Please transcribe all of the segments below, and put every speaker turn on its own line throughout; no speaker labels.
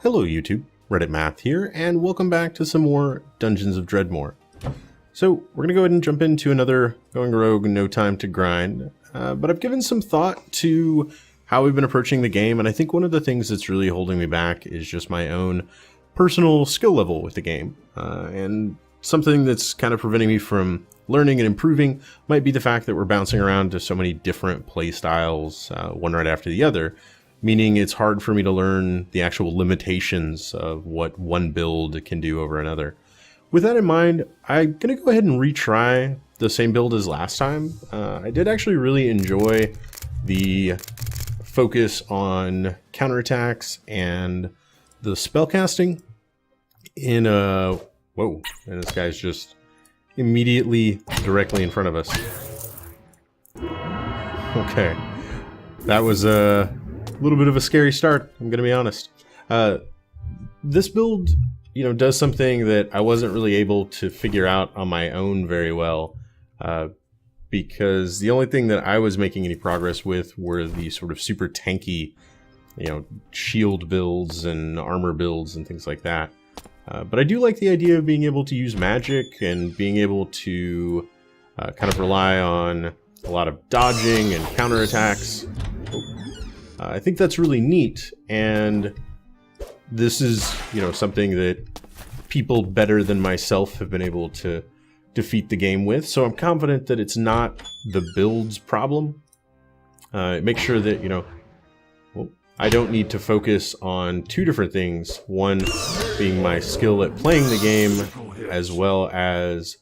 Hello YouTube, Reddit Math here, and welcome back to some more Dungeons of Dredmor. So we're going to go ahead and jump into another Going Rogue No Time to Grind, but I've given some thought to how we've been approaching the game, and I think one of the things that's really holding me back is just my own personal skill level with the game, and something that's kind of preventing me from learning and improving might be the fact that we're bouncing around to so many different play styles, one right after the other, meaning it's hard for me to learn the actual limitations of what one build can do over another. With that in mind, I'm going to go ahead and retry the same build as last time. I did actually really enjoy the focus on counterattacks and the spellcasting in a... Whoa, and this guy's just immediately directly in front of us. Okay, that was a little bit of a scary start, I'm gonna be honest. This build, does something that I wasn't really able to figure out on my own very well, because the only thing that I was making any progress with were the sort of super tanky, shield builds and armor builds and things like that. But I do like the idea of being able to use magic and being able to kind of rely on a lot of dodging and counterattacks. I think that's really neat, and this is, something that people better than myself have been able to defeat the game with, so I'm confident that it's not the build's problem. Make sure that, I don't need to focus on two different things, one being my skill at playing the game, as well as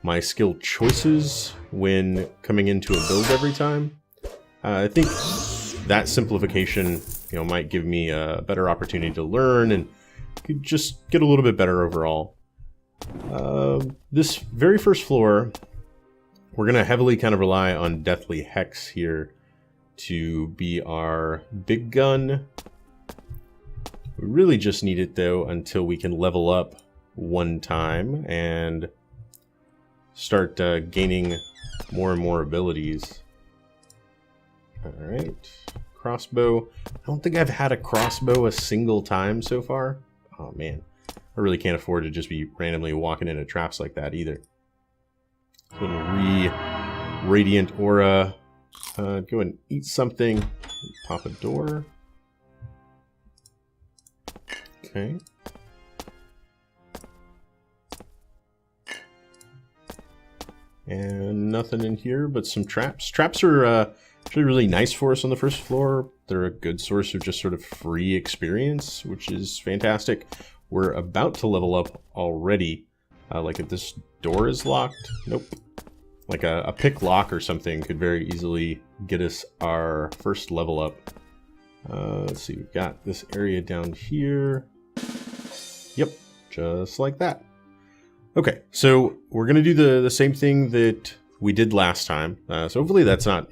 my skill choices when coming into a build every time. I think that simplification, might give me a better opportunity to learn and could just get a little bit better overall. This very first floor, we're going to heavily kind of rely on Deathly Hex here to be our big gun. We really just need it though until we can level up one time and start gaining more and more abilities. Alright, crossbow. I don't think I've had a crossbow a single time so far. Oh man, I really can't afford to just be randomly walking into traps like that either. So Radiant Aura. Go and eat something. Pop a door. Okay. And nothing in here but some traps. Traps are actually really nice for us on the first floor. They're a good source of just sort of free experience, which is fantastic. We're about to level up already. Like if this door is locked. Nope. Like a pick lock or something could very easily get us our first level up. Let's see, we've got this area down here. Yep, just like that. Okay, so we're going to do the same thing that we did last time. So hopefully that's not,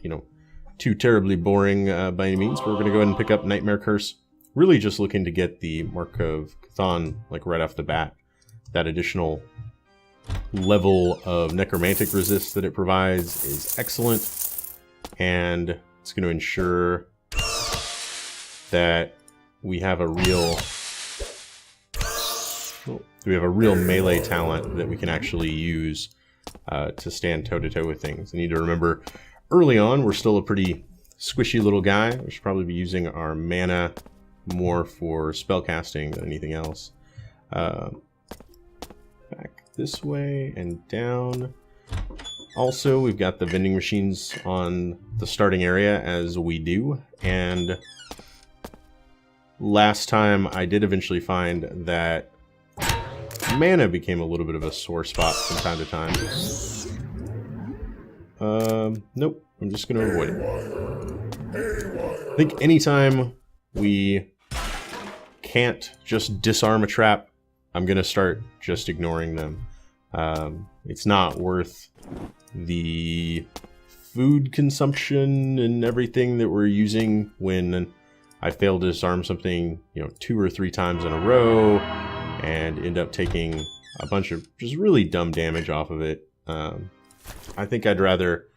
too terribly boring by any means. But we're going to go ahead and pick up Nightmare Curse. Really just looking to get the Mark of Chthon, like right off the bat. That additional level of necromantic resist that it provides is excellent, and it's going to ensure that we have a real melee talent that we can actually use to stand toe-to-toe with things. I need to remember early on we're still a pretty squishy little guy. We should probably be using our mana more for spellcasting than anything else. Back this way and down. Also, we've got the vending machines on the starting area as we do, and last time I did eventually find that mana became a little bit of a sore spot from time to time. Nope, I'm just going to avoid it. I think anytime we can't just disarm a trap, I'm going to start just ignoring them. It's not worth the food consumption and everything that we're using when I fail to disarm something, 2 or 3 times in a row and end up taking a bunch of just really dumb damage off of it. I think I'd rather,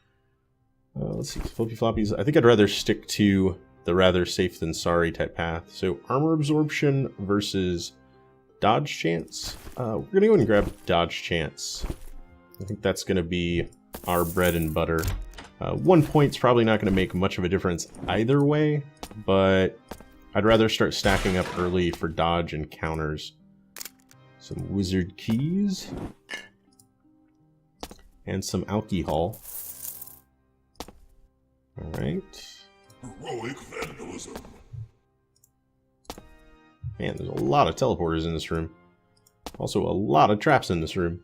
let's see, flippy floppies. I think I'd rather stick to the rather safe than sorry type path. So armor absorption versus dodge chance. We're going to go ahead and grab dodge chance. I think that's going to be our bread and butter. 1 point's probably not going to make much of a difference either way, but I'd rather start stacking up early for dodge and counters. Some wizard keys. And some alcohol. Alright.
Heroic vandalism.
Man, there's a lot of teleporters in this room. Also, a lot of traps in this room.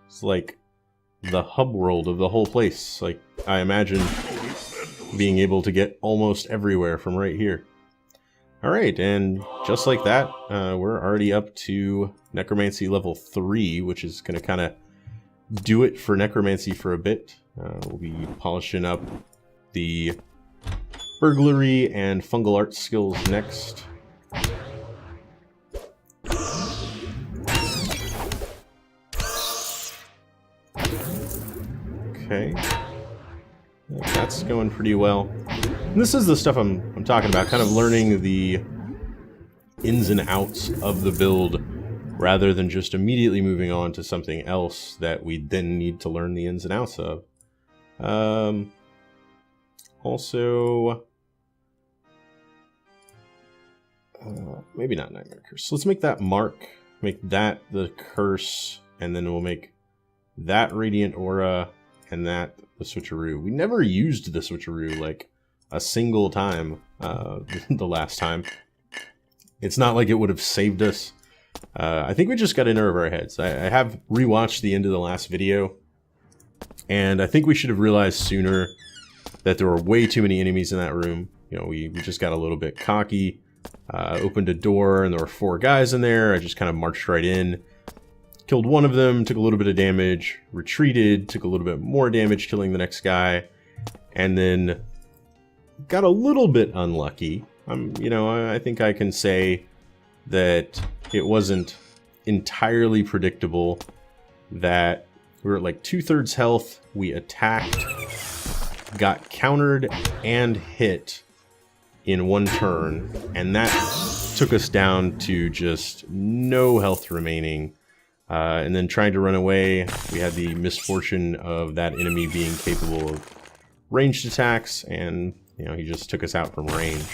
It's like the hub world of the whole place. Like, I imagine being able to get almost everywhere from right here. Alright, and just like that, we're already up to Necromancy level 3, which is going to kind of do it for Necromancy for a bit. We'll be polishing up the burglary and fungal art skills next. Okay. That's going pretty well. And this is the stuff I'm talking about, kind of learning the ins and outs of the build rather than just immediately moving on to something else that we then need to learn the ins and outs of. Also, maybe not Nightmare Curse. Let's make that mark, make that the curse, and then we'll make that Radiant Aura and that the switcheroo. We never used the switcheroo like a single time the last time. It's not like it would have saved us. I think we just got in over our heads. I have rewatched the end of the last video, and I think we should have realized sooner that there were way too many enemies in that room. You know, we just got a little bit cocky, opened a door, and there were 4 guys in there. I just kind of marched right in, killed one of them, took a little bit of damage, retreated, took a little bit more damage killing the next guy, and then got a little bit unlucky. You know, I think I can say that it wasn't entirely predictable that we were at like 2/3 health, we attacked, got countered and hit in one turn, and that took us down to just no health remaining. And then trying to run away, we had the misfortune of that enemy being capable of ranged attacks, and you know, he just took us out from range.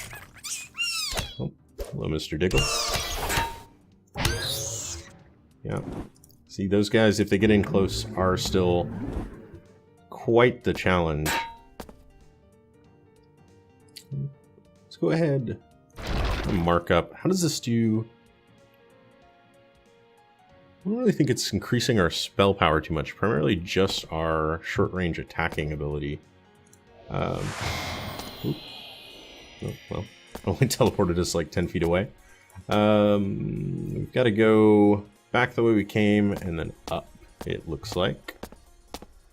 Oh, hello, Mr. Diggle. Yeah. See, those guys, if they get in close, are still quite the challenge. Let's go ahead and mark up. How does this do? I don't really think it's increasing our spell power too much. Primarily just our short-range attacking ability. Oh, well, only teleported us like 10 feet away. We've got to go back the way we came and then up, it looks like.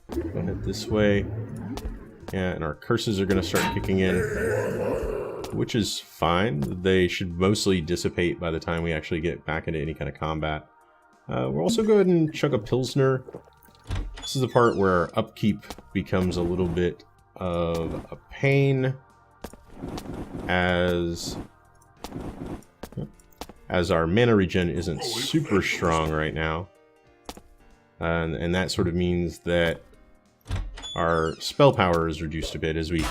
Go ahead this way. Yeah, and our curses are going to start kicking in, which is fine. They should mostly dissipate by the time we actually get back into any kind of combat. We'll also go ahead and chug a Pilsner. This is the part where upkeep becomes a little bit of a pain as our mana regen isn't super strong right now. And that sort of means that our spell power is reduced a bit, as we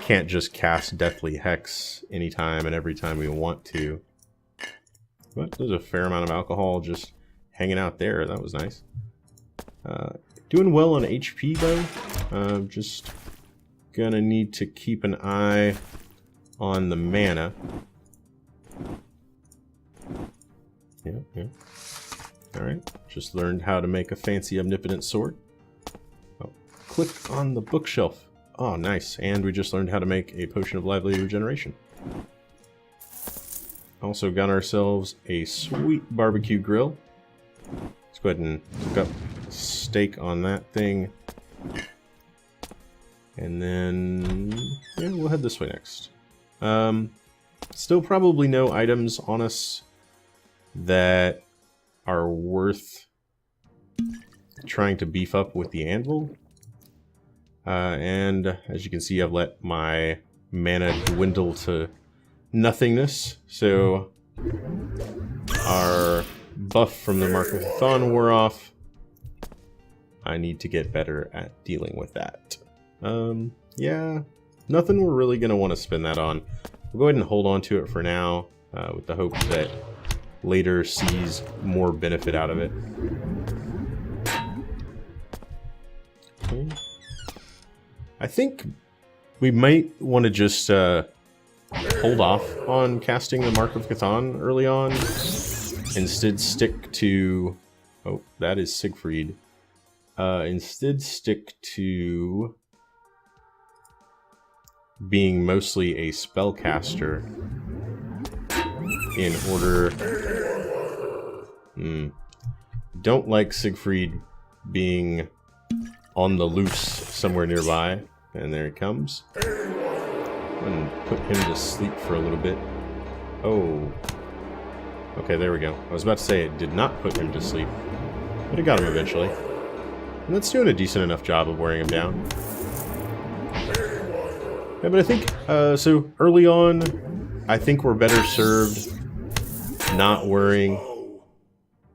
can't just cast Deathly Hex anytime and every time we want to. But there's a fair amount of alcohol just hanging out there. That was nice. Doing well on HP though. Just gonna need to keep an eye on the mana. Yeah. Alright, just learned how to make a fancy omnipotent sword. Oh, click on the bookshelf. Oh, nice. And we just learned how to make a potion of lively regeneration. Also got ourselves a sweet barbecue grill. Let's go ahead and cook up a steak on that thing. And then, yeah, we'll head this way next. Still probably no items on us that are worth trying to beef up with the anvil. And as you can see, I've let my mana dwindle to nothingness. So our buff from the Mark of Chthon wore off. I need to get better at dealing with that. Yeah, nothing we're really going to want to spend that on. We'll go ahead and hold on to it for now, with the hope that later sees more benefit out of it. Okay. I think we might want to just hold off on casting the Mark of Chthon early on. Instead stick to... Oh, that is Siegfried. Instead stick to being mostly a spellcaster in order... Don't like Siegfried being on the loose somewhere nearby. And there he comes. And put him to sleep for a little bit. Oh. Okay, there we go. I was about to say it did not put him to sleep. But it got him eventually. And that's doing a decent enough job of wearing him down. Yeah, but I think, so early on, I think we're better served not worrying.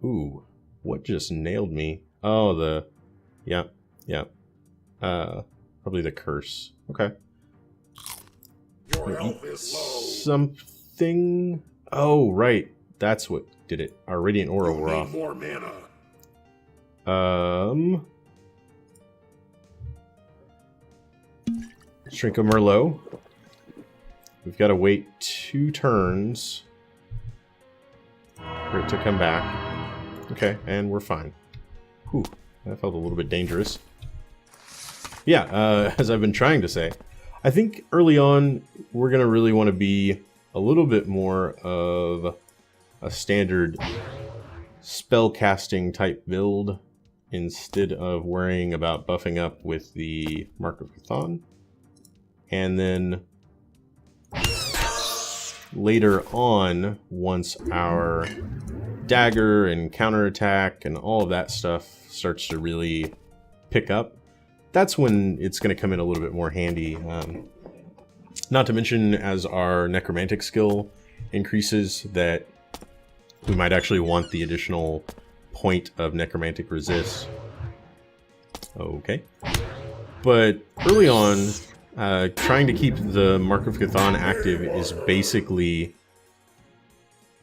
Ooh, what just nailed me? Oh, the, yeah. Probably the curse. Okay.
Your health is low.
Something. Oh, right. That's what did it. Our radiant aura wore off.
More mana.
Shrink of Merlot. We've got to wait 2 turns for it to come back. Okay, and we're fine. Whew, that felt a little bit dangerous. Yeah, as I've been trying to say, I think early on we're going to really want to be a little bit more of a standard spellcasting type build instead of worrying about buffing up with the Mark of Chthon. And then later on, once our dagger and counterattack and all of that stuff starts to really pick up, that's when it's going to come in a little bit more handy. Not to mention, as our necromantic skill increases, that we might actually want the additional point of necromantic resist. Okay. But early on, trying to keep the Mark of Chthon active is basically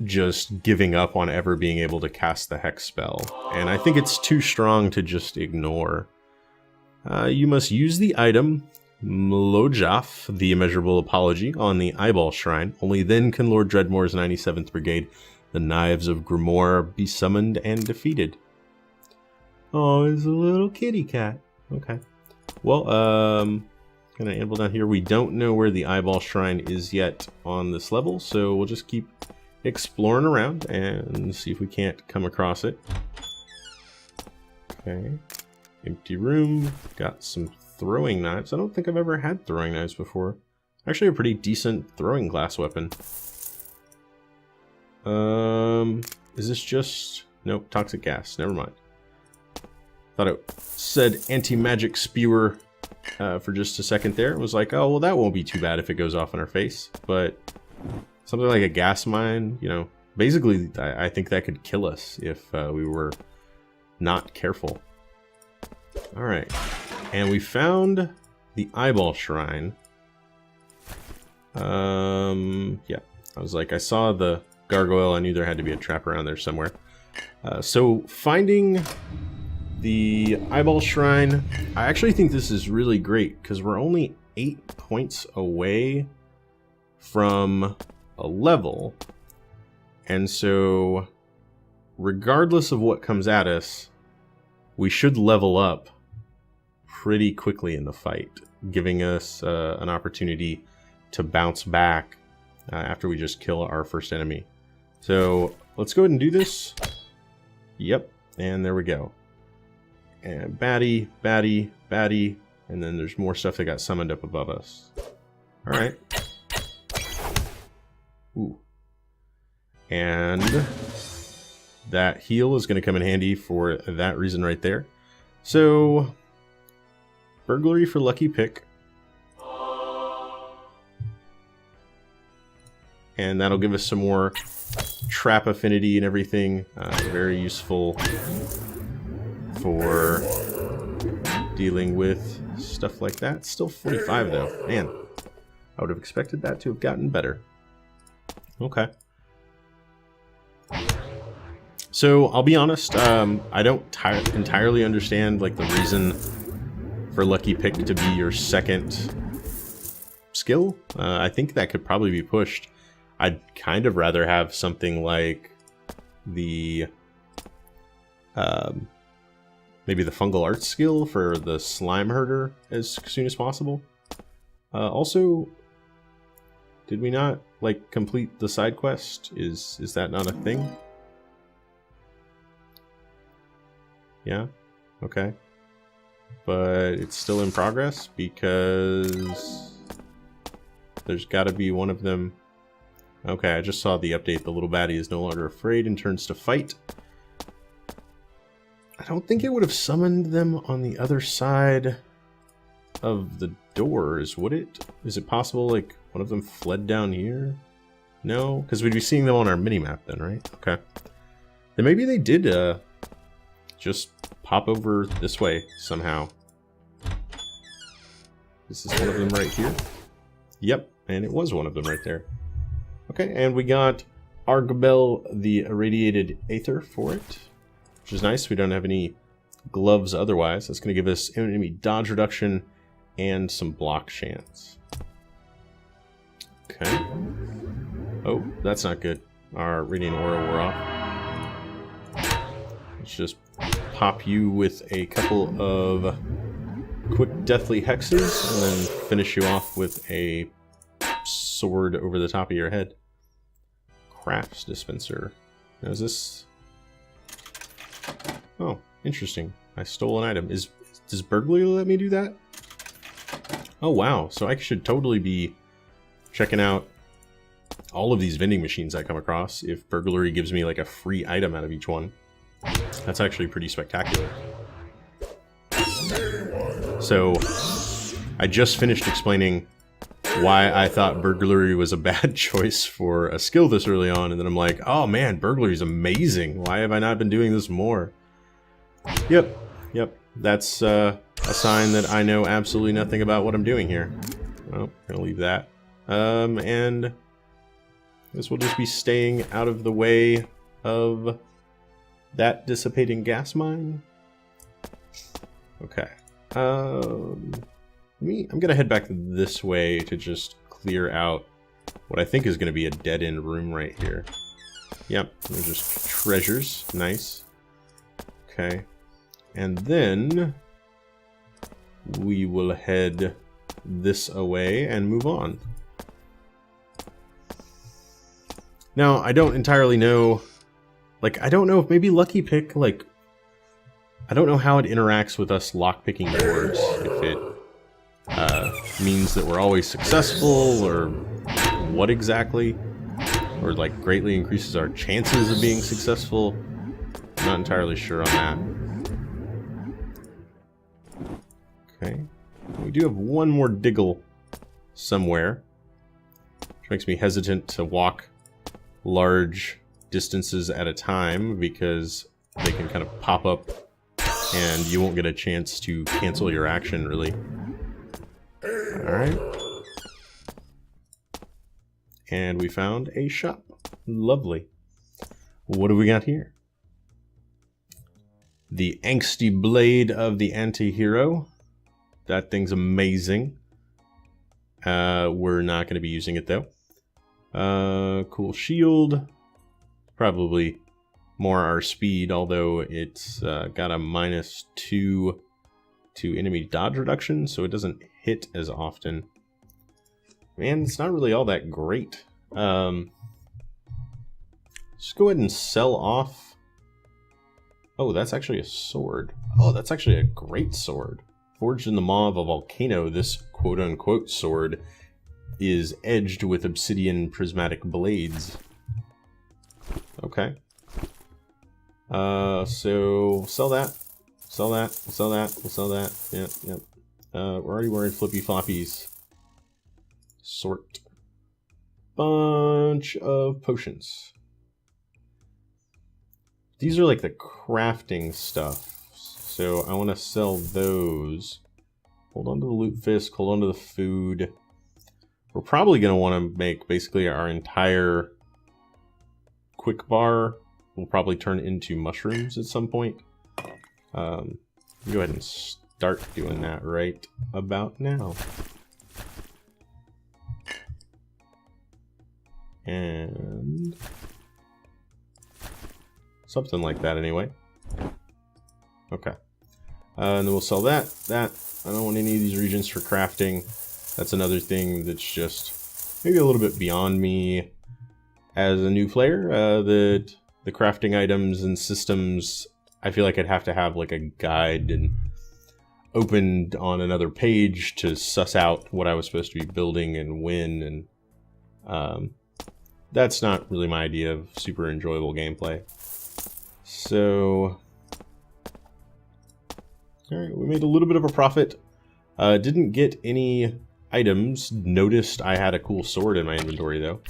just giving up on ever being able to cast the Hex spell. And I think it's too strong to just ignore. You must use the item Mlojaf, the Immeasurable Apology, on the Eyeball Shrine. Only then can Lord Dredmor's 97th Brigade, the Knives of Grimoire, be summoned and defeated. Oh, it's a little kitty cat. Okay. Well, gonna enable down here. We don't know where the Eyeball Shrine is yet on this level, so we'll just keep exploring around and see if we can't come across it. Okay. Empty room. Got some throwing knives. I don't think I've ever had throwing knives before. Actually a pretty decent throwing glass weapon. Is this just... Nope, toxic gas. Never mind. Thought it said anti-magic spewer for just a second there. It was like, oh, well, that won't be too bad if it goes off in our face. But something like a gas mine, you know, basically I think that could kill us if we were not careful. Alright, and we found the Eyeball Shrine. Yeah, I was like, I saw the gargoyle, I knew there had to be a trap around there somewhere. So finding the Eyeball Shrine, I actually think this is really great, because we're only 8 points away from a level. And so, regardless of what comes at us, we should level up pretty quickly in the fight, giving us an opportunity to bounce back after we just kill our first enemy. So let's go ahead and do this. Yep, and there we go. And baddie, baddie, baddie, and then there's more stuff that got summoned up above us. Alright. Ooh. And that heal is going to come in handy for that reason right there. So, burglary for lucky pick. and that'll give us some more trap affinity and everything. Very useful for dealing with stuff like that. Still 45 though. Man, I would have expected that to have gotten better. Okay. So I'll be honest, I don't entirely understand like the reason for Lucky Pick to be your second skill. I think that could probably be pushed. I'd kind of rather have something like the maybe the fungal art skill for the slime herder as soon as possible. Also, did we not like complete the side quest? Is that not a thing? Yeah, okay. But it's still in progress because there's got to be one of them. Okay, I just saw the update. The little baddie is no longer afraid and turns to fight. I don't think it would have summoned them on the other side of the doors, would it? Is it possible, like, one of them fled down here? No? Because we'd be seeing them on our minimap then, right? Okay. Then maybe they did, just pop over this way somehow. This is one of them right here. Yep, and it was one of them right there. Okay, and we got Argabel, the irradiated aether for it, which is nice. We don't have any gloves otherwise. That's going to give us enemy dodge reduction and some block chance. Okay. Oh, that's not good. Our radiant aura wore off. Let's just pop you with a couple of quick deathly hexes and then finish you off with a sword over the top of your head. Crafts dispenser. Now is this... Oh, interesting. I stole an item. Does burglary let me do that? Oh wow, so I should totally be checking out all of these vending machines I come across if burglary gives me like a free item out of each one. That's actually pretty spectacular. So, I just finished explaining why I thought burglary was a bad choice for a skill this early on, and then I'm like, oh man, burglary is amazing. Why have I not been doing this more? Yep. That's a sign that I know absolutely nothing about what I'm doing here. Well, gonna leave that. And I guess we'll just be staying out of the way of that dissipating gas mine. Okay. I'm gonna head back this way to just clear out what I think is gonna be a dead-end room right here. Yep, there's just treasures. Nice. Okay. And then we will head this away and move on. Now, I don't entirely know, like, I don't know if maybe Lucky Pick, like, I don't know how it interacts with us lockpicking doors, if it means that we're always successful, or what exactly, or, like, greatly increases our chances of being successful. I'm not entirely sure on that. Okay, we do have one more diggle somewhere, which makes me hesitant to walk large distances at a time because they can kind of pop up and you won't get a chance to cancel your action, really. Alright. And we found a shop. Lovely. What do we got here? The Angsty Blade of the Anti-Hero. That thing's amazing. We're not going to be using it, though. Cool shield. Probably more our speed, although it's got a -2 to enemy dodge reduction, so it doesn't hit as often. Man, it's not really all that great. Just go ahead and sell off. Oh, that's actually a sword. Oh, that's actually a great sword. Forged in the maw of a volcano, this quote-unquote sword is edged with obsidian prismatic blades. Okay. So sell that. Sell that. We'll sell that. We'll sell that. Yep. We're already wearing flippy floppies. Sort. bunch of potions. These are like the crafting stuff, so I want to sell those. Hold on to the loot fisk, hold on to the food. We're probably going to want to make basically our entire quick bar will probably turn into mushrooms at some point. Go ahead and start doing that right about now. And something like that anyway. Okay. And then we'll sell that. I don't want any of these regions for crafting. That's another thing that's just maybe a little bit beyond me as a new player. The crafting items and systems, I feel like I'd have to have like a guide and opened on another page to suss out what I was supposed to be building and when, and that's not really my idea of super enjoyable gameplay. So, alright, we made a little bit of a profit. Didn't get any items. Noticed I had a cool sword in my inventory though.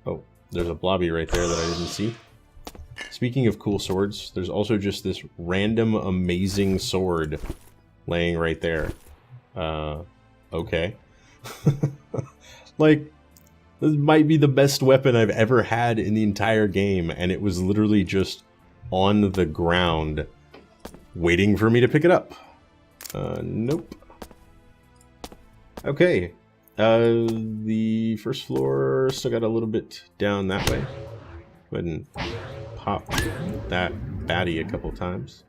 Oh, there's a blobby right there that I didn't see. Speaking of cool swords, there's also just this random amazing sword laying right there. Okay. Like, this might be the best weapon I've ever had in the entire game, and it was literally just on the ground waiting for me to pick it up. Nope. Okay. The first floor still got a little bit down that way. Go ahead and pop that baddie a couple times.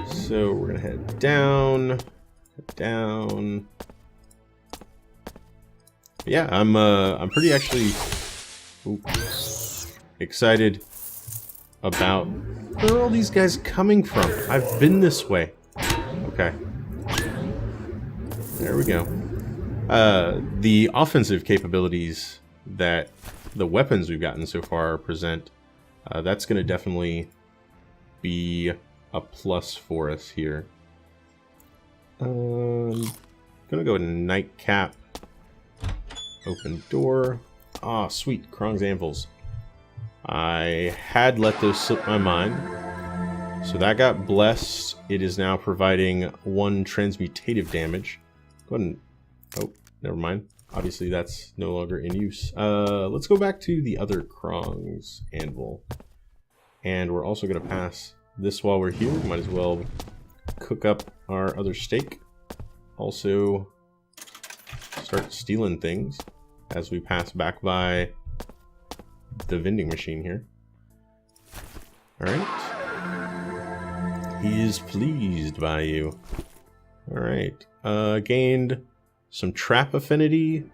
So we're gonna head down, down. Yeah, I'm pretty actually excited about where are all these guys coming from. I've been this way. Okay. There we go. The offensive capabilities that the weapons we've gotten so far present, that's going to definitely be a plus for us here. Gonna go with nightcap. Open door. Ah, sweet. Krong's anvils. I had let those slip my mind. So that got blessed. It is now providing 1 transmutative damage. Go ahead and... Oh, never mind. Obviously that's no longer in use. Let's go back to the other Krong's anvil. And we're also going to pass this while we're here. Might as well cook up our other steak. Also start stealing things as we pass back by the vending machine here. Alright. He is pleased by you. Alright. Gained some trap affinity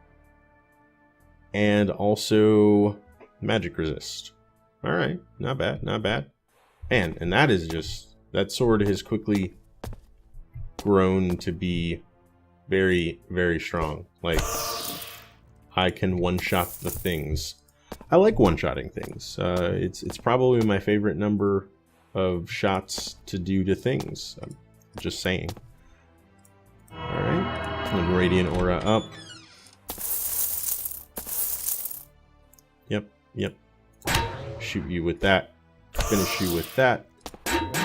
and also magic resist. Alright. Not bad, not bad. Man, and that is just... That sword has quickly grown to be very, very strong. Like, I can one-shot the things. I like one-shotting things. It's probably my favorite number of shots to do to things. I'm just saying. Alright. And Radiant Aura up. Yep, yep. Shoot you with that. Finish you with that.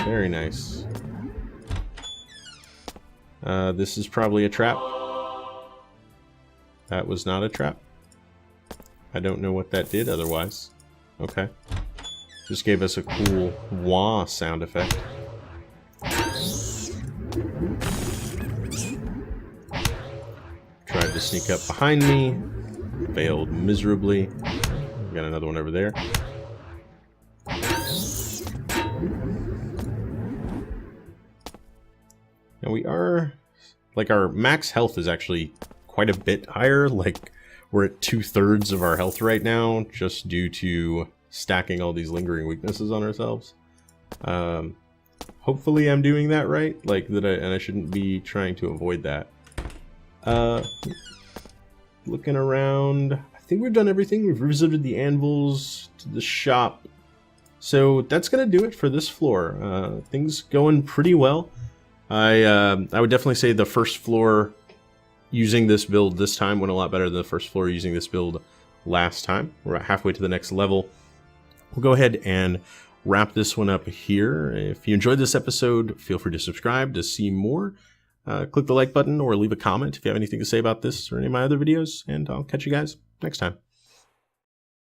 Very nice. This is probably a trap. That was not a trap. I don't know what that did otherwise. Okay. Just gave us a cool wah sound effect. Tried to sneak up behind me. Failed miserably. Got another one over there. Now we are... Like, our max health is actually quite a bit higher. Like, we're at 2/3 of our health right now, just due to stacking all these lingering weaknesses on ourselves. Hopefully I'm doing that right, like that, and I shouldn't be trying to avoid that. Looking around, I think we've done everything. We've revisited the anvils to the shop, so that's gonna do it for this floor. Things going pretty well. I would definitely say the first floor using this build this time went a lot better than the first floor using this build last time. We're about halfway to the next level. We'll go ahead and wrap this one up here. If you enjoyed this episode, feel free to subscribe to see more. Click the like button or leave a comment if you have anything to say about this or any of my other videos, and I'll catch you guys next time.